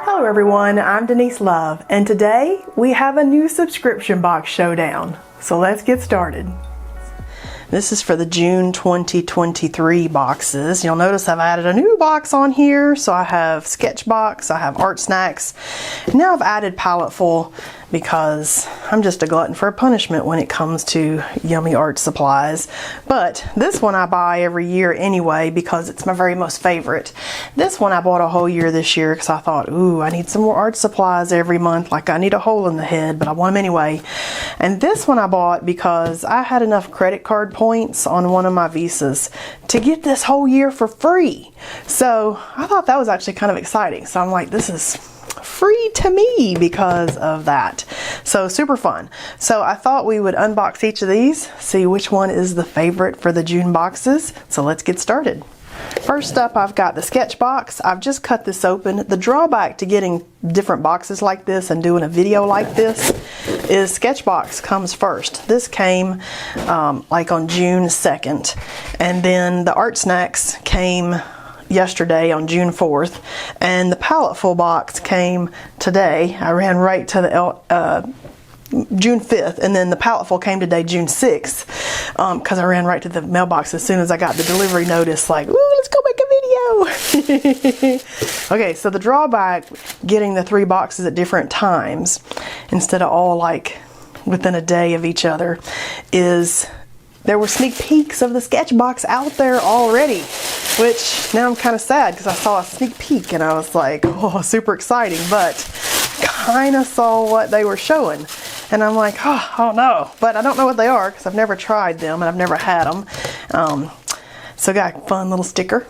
Hello everyone, I'm Denise Love, and today we have a new subscription box showdown. So let's get started. This is for the June 2023 boxes. You'll notice I've added a new box on here. So I have Sketchbox, I have Art Snacks, and now I've added Paletteful because I'm just a glutton for punishment when it comes to yummy art supplies. But this one I buy every year anyway because it's my very most favorite. This one I bought a whole year this year because I thought, ooh, I need some more art supplies every month. Like I need a hole in the head, but I want them anyway. And this one I bought because I had enough credit card points on one of my Visas to get this whole year for free. So I thought that was actually kind of exciting. So I'm like, this is free to me because of that. So super fun. So I thought we would unbox each of these, see which one is the favorite for the June boxes. So let's get started. First up, I've got the Sketchbox. I've just cut this open. The drawback to getting different boxes like this and doing a video like this is Sketchbox comes first. This came like on June 2nd, and then the Art Snacks came yesterday on June 4th, and the Paletteful box came today. I ran right to the June 5th, and then the Paletteful came today, June 6th, because I ran right to the mailbox as soon as I got the delivery notice, like, ooh, let's go make a video. Okay, so the drawback getting the 3 boxes at different times instead of all like within a day of each other is there were sneak peeks of the Sketchbox out there already, which now I'm kind of sad because I saw a sneak peek and I was like, oh, super exciting, but kind of saw what they were showing. And I'm like, oh no, but I don't know what they are because I've never tried them and I've never had them. So got a fun little sticker.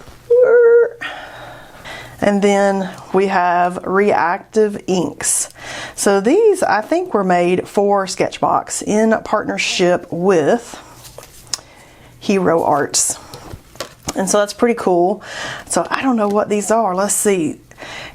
And then we have Reactive inks. So these I think were made for Sketchbox in partnership with Hero Arts. And so that's pretty cool. So I don't know what these are. Let's see.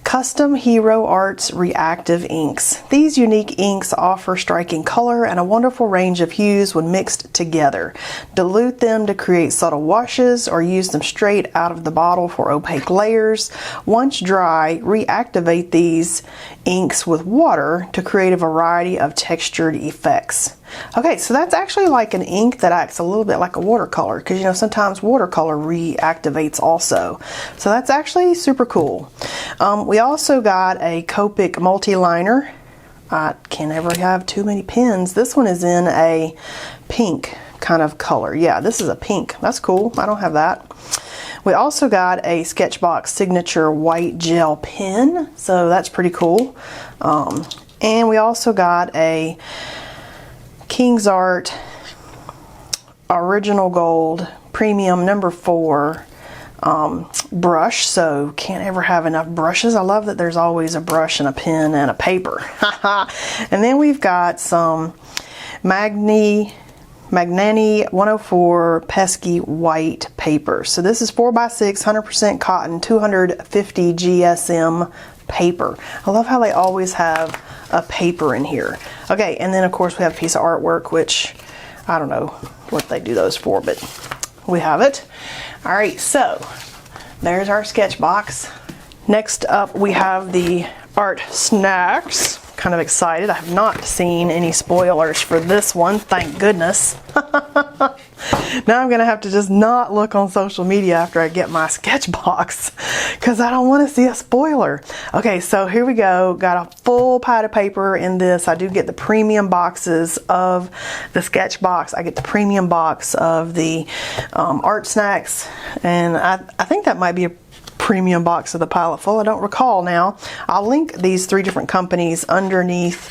Custom Hero Arts Reactive inks. These unique inks offer striking color and a wonderful range of hues when mixed together. Dilute them to create subtle washes or use them straight out of the bottle for opaque layers. Once dry, reactivate these inks with water to create a variety of textured effects. Okay, so that's actually like an ink that acts a little bit like a watercolor, because you know sometimes watercolor reactivates also. So that's actually super cool. We also got a Copic multi-liner. I can never have too many pens. This one is in a pink kind of color. Yeah, this is a pink. That's cool. I don't have that. We also got a Sketchbox signature white gel pen, so that's pretty cool. And we also got a King's Art Original Gold Premium number 4 brush. So can't ever have enough brushes. I love that there's always a brush and a pen and a paper. And then we've got some Magnani 104 pesky white paper. So this is 4x6 100% cotton 250 GSM paper. I love how they always have a paper in here. Okay, and then of course we have a piece of artwork, which I don't know what they do those for, but we have it. All right, so there's our Sketchbox. Next up we have the Art Snacks. Kind of excited. I have not seen any spoilers for this one, thank goodness. Now I'm gonna have to just not look on social media after I get my Sketchbox because I don't want to see a spoiler. Okay, so here we go. Got a full pad of paper in this. I do get the premium boxes of the Sketchbox. I get the premium box of the Art Snacks, and I think that might be a premium box of the Paletteful. I don't recall now. I'll link these 3 different companies underneath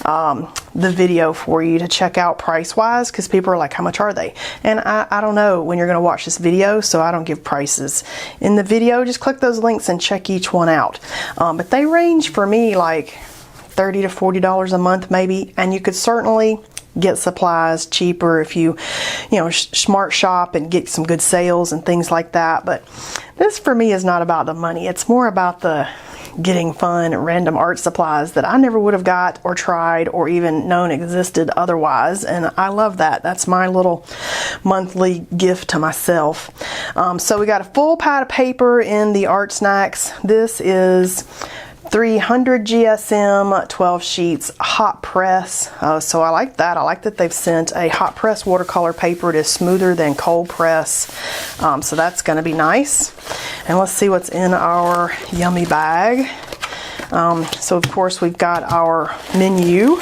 the video for you to check out price wise, because people are like, how much are they? And I don't know when you're going to watch this video, so I don't give prices in the video. Just click those links and check each one out. But they range for me like $30 to $40 a month maybe, and you could certainly get supplies cheaper if you smart shop and get some good sales and things like that. But this for me is not about the money. It's more about the getting fun random art supplies that I never would have got or tried or even known existed otherwise, and I love that. That's my little monthly gift to myself. So we got a full pad of paper in the Art Snacks. This is 300 GSM, 12 sheets, hot press. So I like that. I like that they've sent a hot press watercolor paper. It is smoother than cold press. So that's going to be nice. And let's see what's in our yummy bag. So of course we've got our menu.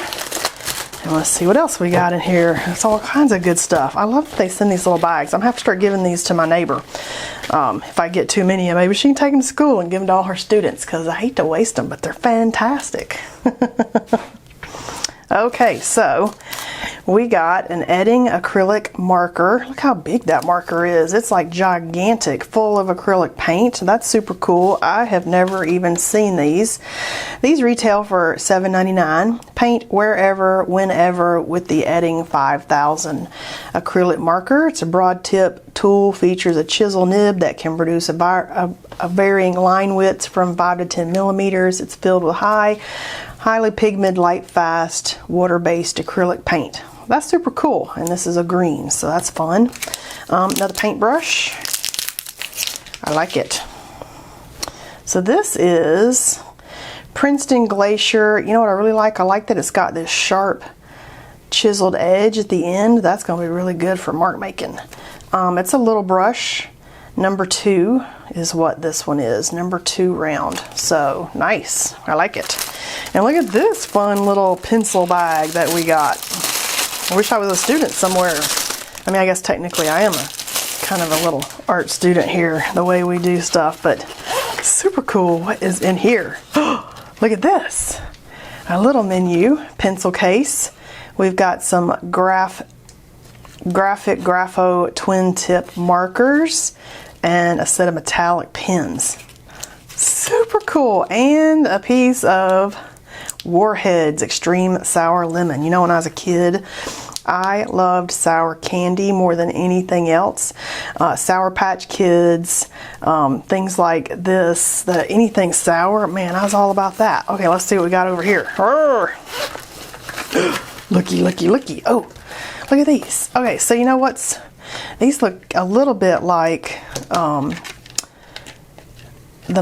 And let's see what else we got in here. It's all kinds of good stuff. I love that they send these little bags. I'm going to have to start giving these to my neighbor. If I get too many, maybe she can take them to school and give them to all her students, because I hate to waste them, but they're fantastic. Okay, so we got an Edding acrylic marker. Look how big that marker is. It's like gigantic, full of acrylic paint. That's super cool. I have never even seen these. These retail for $7.99. Paint wherever, whenever with the Edding 5000 acrylic marker. It's a broad tip tool, features a chisel nib that can produce a varying line widths from 5 to 10 millimeters. It's filled with highly pigmented, light fast, water-based acrylic paint. That's super cool, and this is a green, so that's fun. Another paintbrush. I like it. So this is Princeton Glacier. You know what I really like? I like that it's got this sharp chiseled edge at the end. That's going to be really good for mark making. It's a little brush. Number 2 is what this one is. Number 2 round. So nice. I like it. And look at this fun little pencil bag that we got. I wish I was a student somewhere. I mean, I guess technically I am a kind of a little art student here, the way we do stuff, but super cool. What is in here? Look at this. A little menu pencil case. We've got some graphic grapho twin tip markers and a set of metallic pens. Super cool. And a piece of Warhead's Extreme Sour Lemon. You know, when I was a kid, I loved sour candy more than anything else. Sour Patch Kids, things like this, anything sour, man, I was all about that. Okay, let's see what we got over here. Looky, looky, looky. Oh, look at these. Okay, so you know what's, these look a little bit like the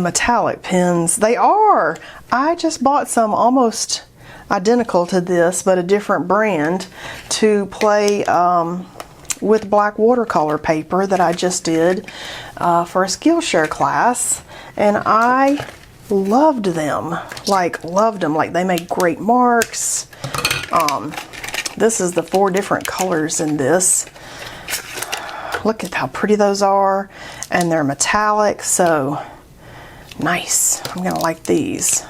metallic pens. They are. I just bought some almost identical to this, but a different brand, to play with black watercolor paper that I just did for a Skillshare class, and I loved them. Like, loved them. Like, they made great marks. This is the 4 different colors in this. Look at how pretty those are, and they're metallic, so nice. I'm gonna like these.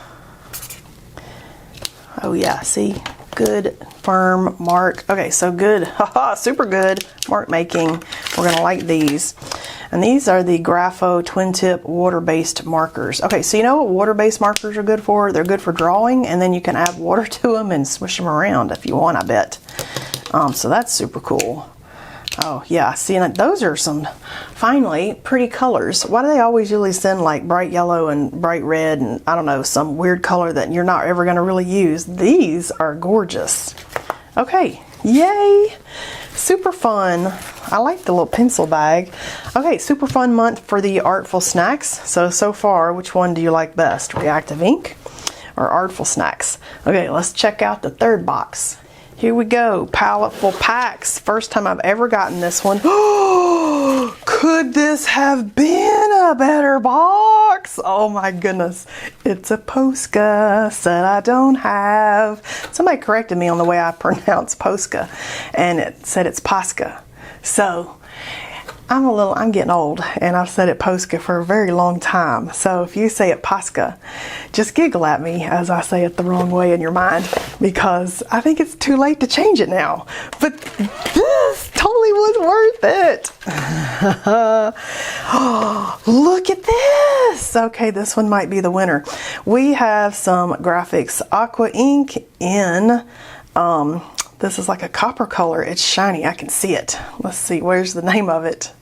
Oh yeah, see? Good, firm mark. Okay, so good, haha, super good mark making. We're gonna like these. And these are the Grapho twin tip water-based markers. Okay, so you know what water-based markers are good for? They're good for drawing, and then you can add water to them and swish them around if you want, I bet. So that's super cool. Oh yeah, see, and those are some, finally, pretty colors. Why do they always usually send like bright yellow and bright red and I don't know, some weird color that you're not ever gonna really use? These are gorgeous. Okay, yay! Super fun. I like the little pencil bag. Okay, super fun month for the Artful Snacks. So far, which one do you like best? Reactive ink or Artful Snacks? Okay, let's check out the third box. Here we go, Paletteful packs. First time I've ever gotten this one. Oh, could this have been a better box? Oh my goodness. It's a Posca that I don't have. Somebody corrected me on the way I pronounce Posca, and it said it's Posca. So I'm getting old, and I've said it Posca for a very long time. So if you say it Posca, just giggle at me as I say it the wrong way in your mind, because I think it's too late to change it now. But this totally was worth it. Oh, look at this. Okay, this one might be the winner. We have some Graphics Aqua ink in this is like a copper color. It's shiny. I can see it. Let's see. Where's the name of it?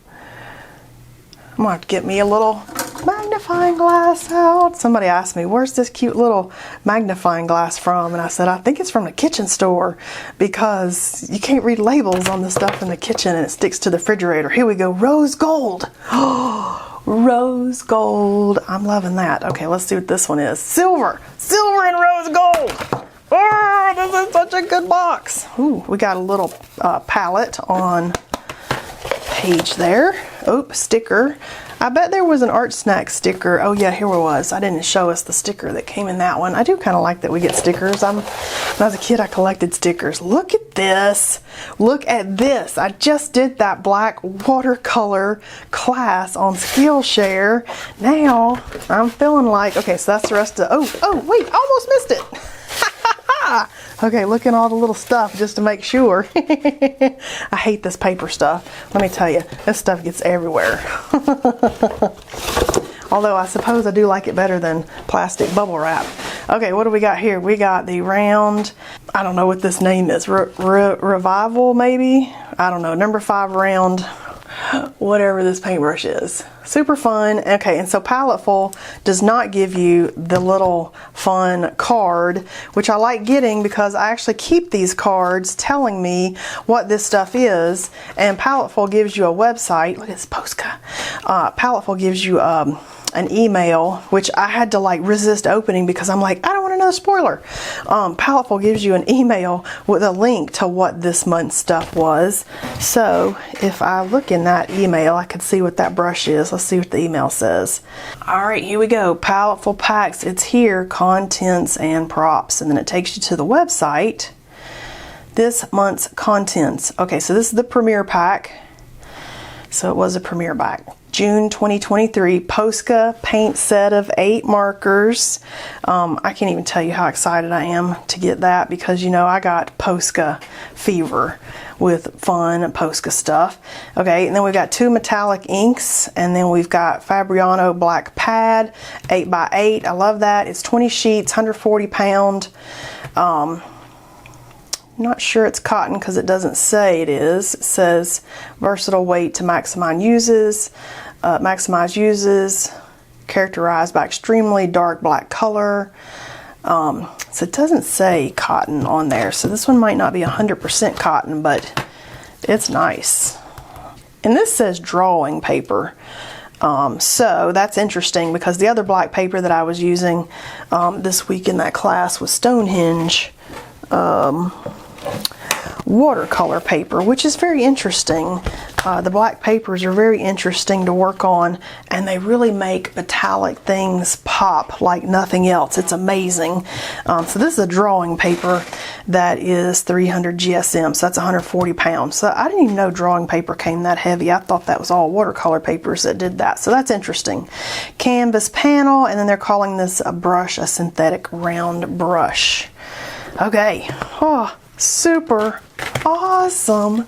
I'm going to have to get me a little magnifying glass out. Somebody asked me, where's this cute little magnifying glass from? And I said, I think it's from the kitchen store, because you can't read labels on the stuff in the kitchen and it sticks to the refrigerator. Here we go. Rose gold. Oh, Rose gold. I'm loving that. Okay, let's see what this one is. Silver. Silver and rose gold. Oh, this is such a good box. Ooh, we got a little palette on page there. Oh, sticker. I bet there was an Art Snack sticker. Oh yeah, here it was. I didn't show us the sticker that came in that one. I do kind of like that we get stickers. When I was a kid, I collected stickers. Look at this. Look at this. I just did that black watercolor class on Skillshare. Now I'm feeling like, okay, so that's the rest of, oh wait, I almost missed it. Okay, look at all the little stuff just to make sure. I hate this paper stuff. Let me tell you, this stuff gets everywhere. Although I suppose I do like it better than plastic bubble wrap. Okay, what do we got here? We got the round, I don't know what this name is, Revival maybe? I don't know, number 5 round, whatever this paintbrush is. Super fun. Okay, and so Paletteful does not give you the little fun card, which I like getting because I actually keep these cards telling me what this stuff is, and Paletteful gives you a website. Look at this Posca. Paletteful gives you an email, which I had to like resist opening because I'm like, I don't want another spoiler. Paletteful gives you an email with a link to what this month's stuff was. So if I look in that email, I can see what that brush is. Let's see what the email says. All right, here we go. Paletteful packs. It's here, contents and props. And then it takes you to the website. This month's contents. Okay, so this is the premiere pack. So it was a premiere pack. June 2023 Posca paint set of 8 markers. I can't even tell you how excited I am to get that because, you know, I got Posca fever with fun Posca stuff. Okay, and then we've got 2 metallic inks, and then we've got Fabriano black pad, 8x8. I love that. It's 20 sheets, 140 pound. Not sure it's cotton because it doesn't say it is. It says versatile weight to maximize uses, characterized by extremely dark black color. So it doesn't say cotton on there. So this one might not be 100% cotton, but it's nice. And this says drawing paper. So that's interesting because the other black paper that I was using this week in that class was Stonehenge watercolor paper, which is very interesting. The black papers are very interesting to work on, and they really make metallic things pop like nothing else. It's amazing. So this is a drawing paper that is 300 GSM, so that's 140 pounds. So I didn't even know drawing paper came that heavy. I thought that was all watercolor papers that did that. So that's interesting. Canvas panel, and then they're calling this a brush, a synthetic round brush. Okay. Oh, super awesome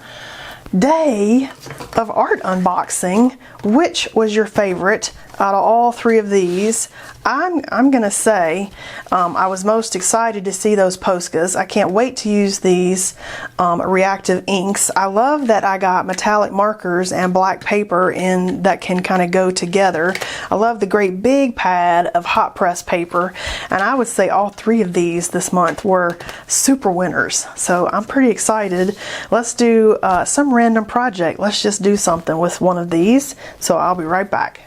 day of art unboxing. Which was your favorite out of all 3 of these? I'm gonna say I was most excited to see those Poscas. I can't wait to use these reactive inks. I love that I got metallic markers and black paper in that can kind of go together. I love the great big pad of hot press paper, and I would say all 3 of these this month were super winners. So I'm pretty excited. Let's do some random project. Let's just do something with one of these. So I'll be right back.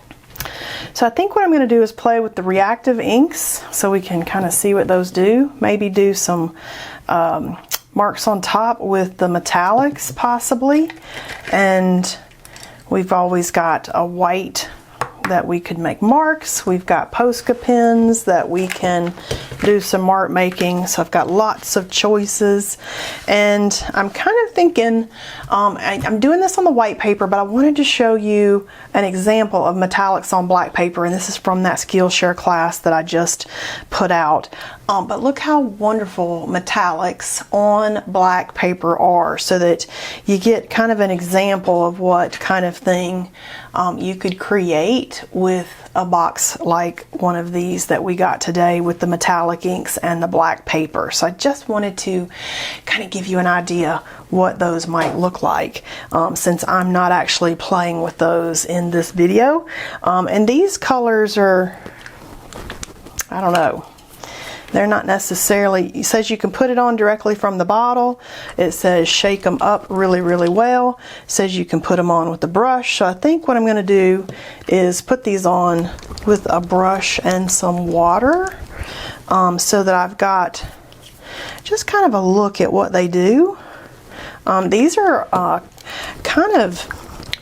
So I think what I'm going to do is play with the reactive inks so we can kind of see what those do. Maybe do some marks on top with the metallics possibly. And we've always got a white that we could make marks. We've got Posca pens that we can do some mark making. So I've got lots of choices, and I'm kind of thinking I'm doing this on the white paper, but I wanted to show you an example of metallics on black paper, and this is from that Skillshare class that I just put out. But look how wonderful metallics on black paper are, so that you get kind of an example of what kind of thing you could create with a box like one of these that we got today with the metallic inks and the black paper. So I just wanted to kind of give you an idea what those might look like, since I'm not actually playing with those in this video. And these colors are, I don't know, They're not necessarily, it says you can put it on directly from the bottle. It says shake them up really, really well. It says you can put them on with a brush. So I think what I'm going to do is put these on with a brush and some water, so that I've got just kind of a look at what they do. These are kind of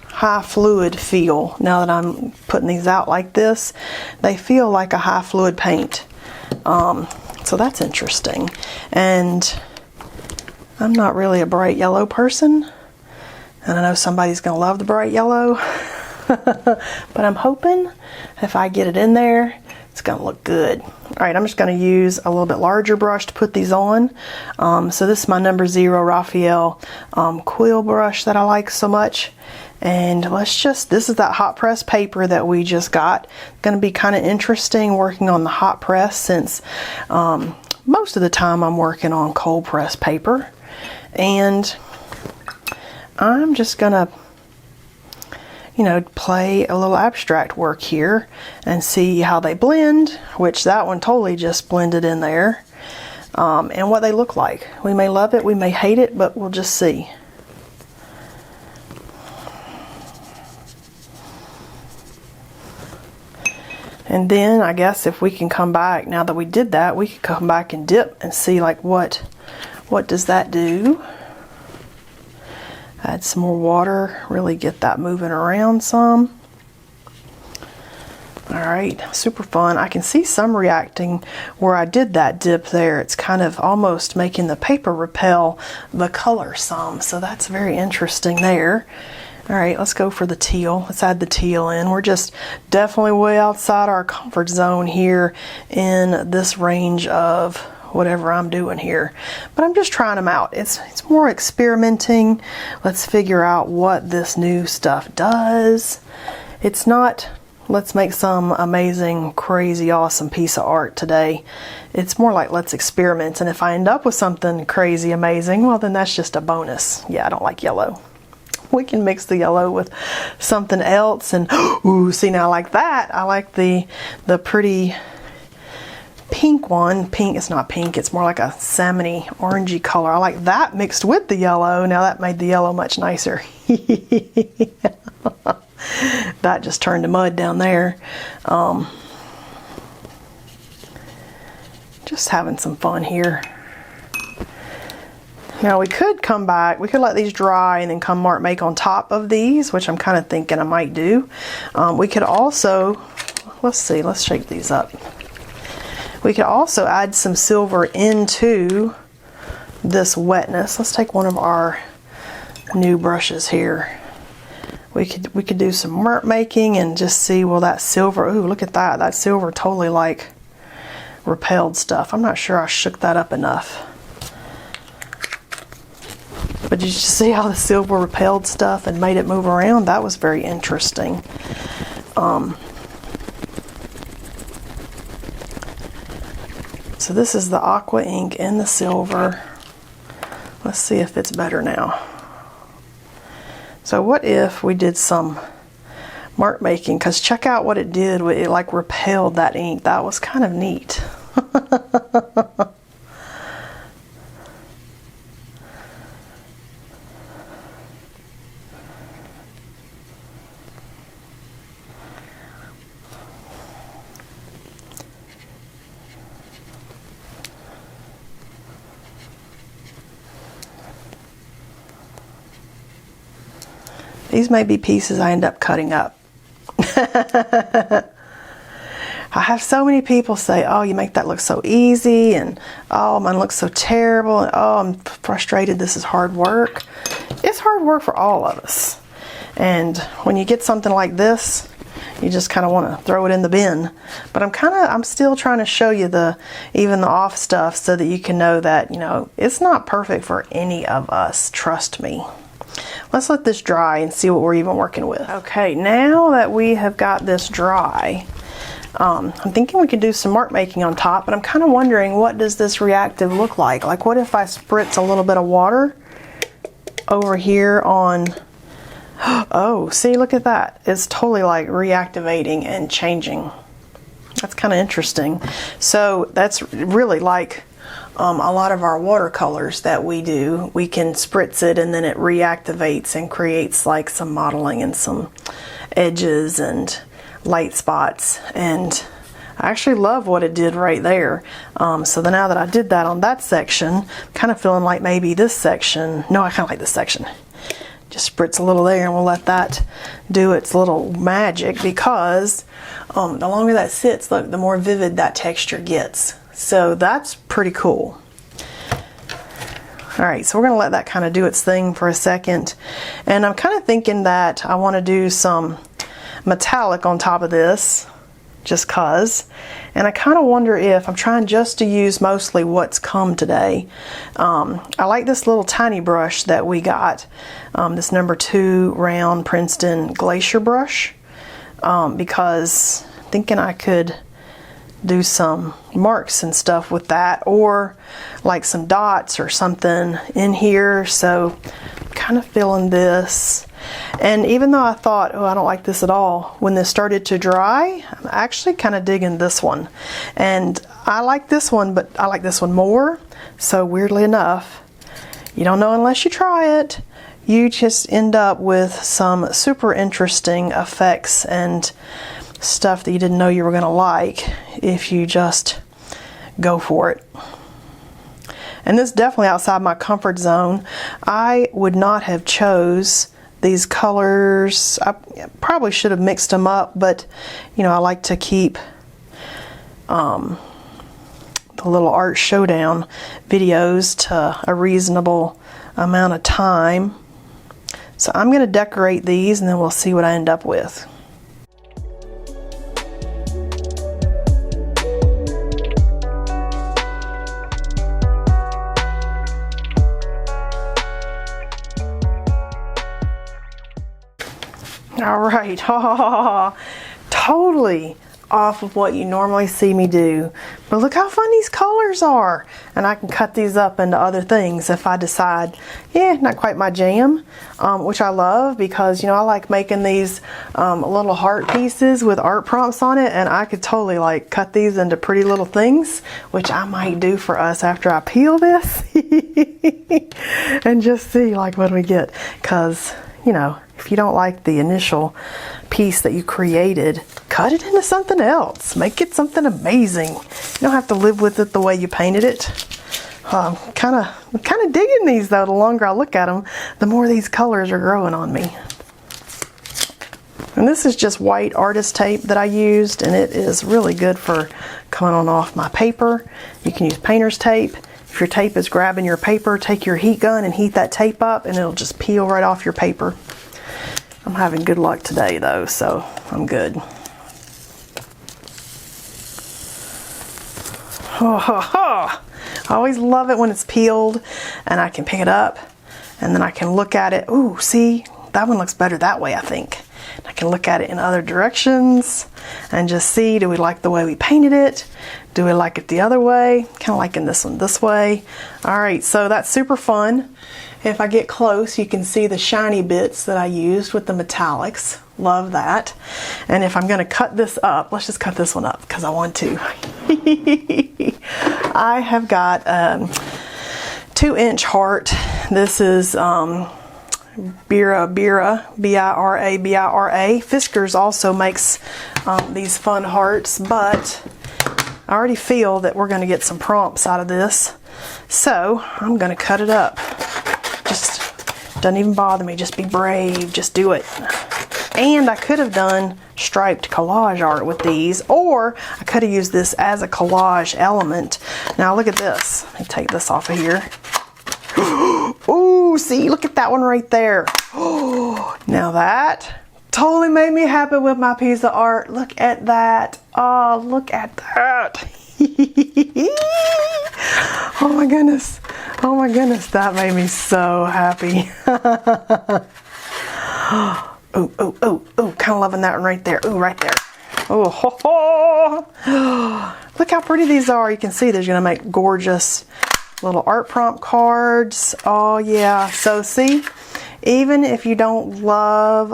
high fluid feel. Now that I'm putting these out like this, they feel like a high fluid paint. So that's interesting. And I'm not really a bright yellow person, and I know somebody's gonna love the bright yellow, but I'm hoping if I get it in there, it's gonna look good. All right, I'm just gonna use a little bit larger brush to put these on. So this is my number 0 Raphael quill brush that I like so much. And this is that hot press paper that we just got. Going to be kind of interesting working on the hot press, since most of the time I'm working on cold press paper. And I'm just going to, play a little abstract work here and see how they blend, which that one totally just blended in there, and what they look like. We may love it, we may hate it, but we'll just see. And then I guess if we can come back, now that we did that, we can come back and dip and see like what does that do. Add some more water, really get that moving around some. All right, super fun. I can see some reacting where I did that dip there. It's kind of almost making the paper repel the color some, so that's very interesting there. All right, let's go for the teal. Let's add the teal in. We're just definitely way outside our comfort zone here in this range of whatever I'm doing here. But I'm just trying them out. It's more experimenting. Let's figure out what this new stuff does. It's not, let's make some amazing, crazy, awesome piece of art today. It's more like, let's experiment. And if I end up with something crazy, amazing, well, then that's just a bonus. Yeah, I don't like yellow. We can mix the yellow with something else, and ooh, see, now I like that. I like the pretty pink one. Pink, it's not pink, it's more like a salmony orangey color. I like that mixed with the yellow. Now that made the yellow much nicer. That just turned to mud down there. Just having some fun here. Now we could come back, we could let these dry and then come mark make on top of these, which I'm kind of thinking I might do. We could also, let's see, let's shake these up. We could also add some silver into this wetness. Let's take one of our new brushes here. We could do some mark making and just see, will that silver, ooh, look at that. That silver totally like repelled stuff. I'm not sure I shook that up enough. But did you see how the silver repelled stuff and made it move around? That was very interesting. So this is the aqua ink and the silver. Let's see if it's better now. So what if we did some mark making? Because check out what it did. It like repelled that ink. That was kind of neat. These may be pieces I end up cutting up. I have so many people say, oh, you make that look so easy, and oh, mine looks so terrible, and oh, I'm frustrated, this is hard work. It's hard work for all of us. And when you get something like this, you just kind of want to throw it in the bin. But I'm still trying to show you even the off stuff so that you can know that, it's not perfect for any of us, trust me. Let's let this dry and see what we're even working with. Okay, now that we have got this dry, I'm thinking we could do some mark making on top, but I'm kind of wondering, what does this reactive look like? Like, what if I spritz a little bit of water over here on, oh, see, look at that. It's totally like reactivating and changing. That's kind of interesting. So that's really like a lot of our watercolors that we do. We can spritz it and then it reactivates and creates like some modeling and some edges and light spots, and I actually love what it did right there. So then now that I did that on that section, I'm kind of feeling like maybe this section, no, I kind of like this section. Just spritz a little there and we'll let that do its little magic, because the longer that sits, look, the more vivid that texture gets. So that's pretty cool. All right, so we're gonna let that kind of do its thing for a second. And I'm kind of thinking that I wanna do some metallic on top of this, just cause. And I kind of wonder if I'm trying just to use mostly what's come today. I like this little tiny brush that we got, this number 2 round Princeton Glacier brush, because I'm thinking I could do some marks and stuff with that, or like some dots or something in here. So I'm kind of feeling this. And even though I thought, oh, I don't like this at all, when this started to dry, I'm actually kind of digging this one. And I like this one, but I like this one more. So weirdly enough, you don't know unless you try it. You just end up with some super interesting effects and stuff that you didn't know you were going to like if you just go for it. And this is definitely outside my comfort zone. I would not have chose these colors. I probably should have mixed them up, but you know, I like to keep the little art showdown videos to a reasonable amount of time. So I'm going to decorate these and then we'll see what I end up with. All right, totally off of what you normally see me do, but look how fun these colors are. And I can cut these up into other things if I decide, yeah, not quite my jam, which I love, because you know, I like making these little heart pieces with art prompts on it, and I could totally like cut these into pretty little things, which I might do for us after I peel this and just see like what we get. Because you know, if you don't like the initial piece that you created, cut it into something else. Make it something amazing. You don't have to live with it the way you painted it. I'm kind of digging these though. The longer I look at them, the more these colors are growing on me. And this is just white artist tape that I used, and it is really good for coming on off my paper. You can use painter's tape. If your tape is grabbing your paper, take your heat gun and heat that tape up and it'll just peel right off your paper. I'm having good luck today though, so I'm good. I always love it when it's peeled and I can pick it up and then I can look at it. Ooh, see, that one looks better that way, I think. I can look at it in other directions and just see, do we like the way we painted it? Do we like it the other way? Kind of liking this one this way. All right, so that's super fun. If I get close, you can see the shiny bits that I used with the metallics. Love that. And if I'm going to cut this up, let's just cut this one up because I want to. I have got a 2-inch heart. This is Bira, B-I-R-A. Fiskars also makes these fun hearts, but I already feel that we're going to get some prompts out of this. So I'm going to cut it up. Just doesn't even bother me. Just be brave. Just do it. And I could have done striped collage art with these, or I could have used this as a collage element. Now look at this. Let me take this off of here. Ooh, see, look at that one right there. Now that totally made me happy with my piece of art. Look at that. Oh, look at that. Oh my goodness. Oh my goodness, that made me so happy. Oh, oh, oh, oh, kind of loving that one right there. Oh, right there. Oh, ho, ho. Look how pretty these are. You can see there's going to make gorgeous little art prompt cards. Oh yeah. So see, even if you don't love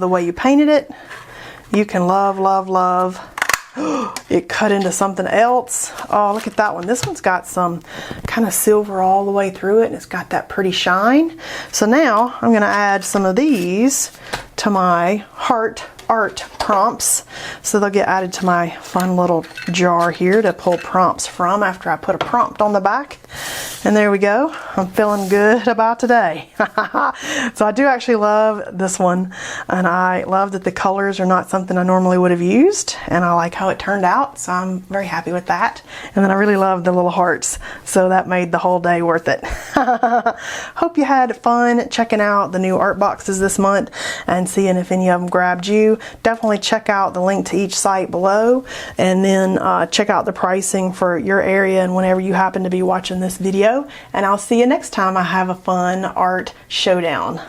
the way you painted it, you can love it cut into something else. Oh, look at that one. This one's got some kind of silver all the way through it, and it's got that pretty shine. So now I'm going to add some of these to my heart art prompts, so they'll get added to my fun little jar here to pull prompts from after I put a prompt on the back. And there we go. I'm feeling good about today. So I do actually love this one, and I love that the colors are not something I normally would have used, and I like how it turned out, so I'm very happy with that. And then I really love the little hearts, so that made the whole day worth it. Hope you had fun checking out the new art boxes this month and seeing if any of them grabbed you. Definitely check out the link to each site below, and then check out the pricing for your area and whenever you happen to be watching this video. And I'll see you next time I have a fun art showdown.